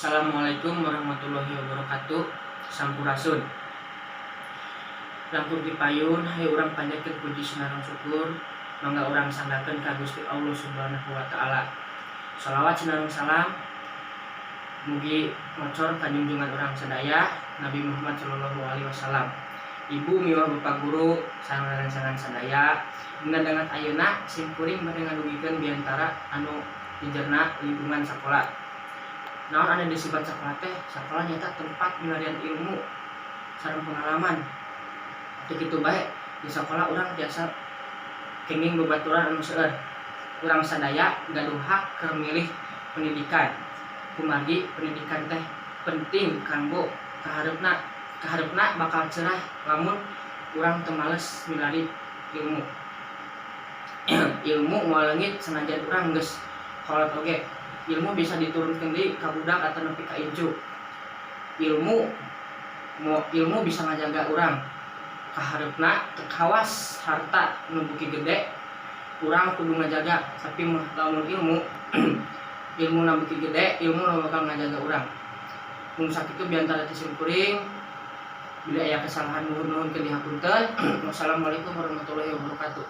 Assalamualaikum warahmatullahi wabarakatuh. Sampurasun. Langkung dipayun hai urang panjatkeun puji sinareng syukur mangga urang sandakeun ka Gusti Allah Subhanahu wa taala. Shalawat sinareng salam mugi ngocor ka junjungan urang sadaya Nabi Muhammad sallallahu alaihi wasallam. Ibu miwah bapak guru sangaran-sangan sadaya dengan ayeuna sim kuring bade ngadugikeun biantara anu dijerna lingkungan sakola. Naon anu disebut sakola teh? Sakola nyata tempat penarian ilmu sareng pengalaman. Teu kitu bae di sakola urang biasa kenging babaturan anu seueur. Urang sadaya gaduh hak keur milih pendidikan. Kumargi pendidikan teh penting kanggo kahareupna bakal cerah lamun urang teu males milari ilmu. Ilmu moal leungit sanajan urang geus kolot oge. Ilmu bisa diturunkeun deui ka budak atau nepi ka incu. Ilmu bisa ngajaga urang kahareupna kawas harta nu beuki gede urang kudu ngajaga, tapi lamun ilmu ilmu na beuki gede ilmu nu bakal ngajaga urang. Mun sakitu biantara ti sim kuring bila aya kesalahan nuhun-nuhunkeun dihapunten. Wassalamualaikum warahmatullahi wabarakatuh.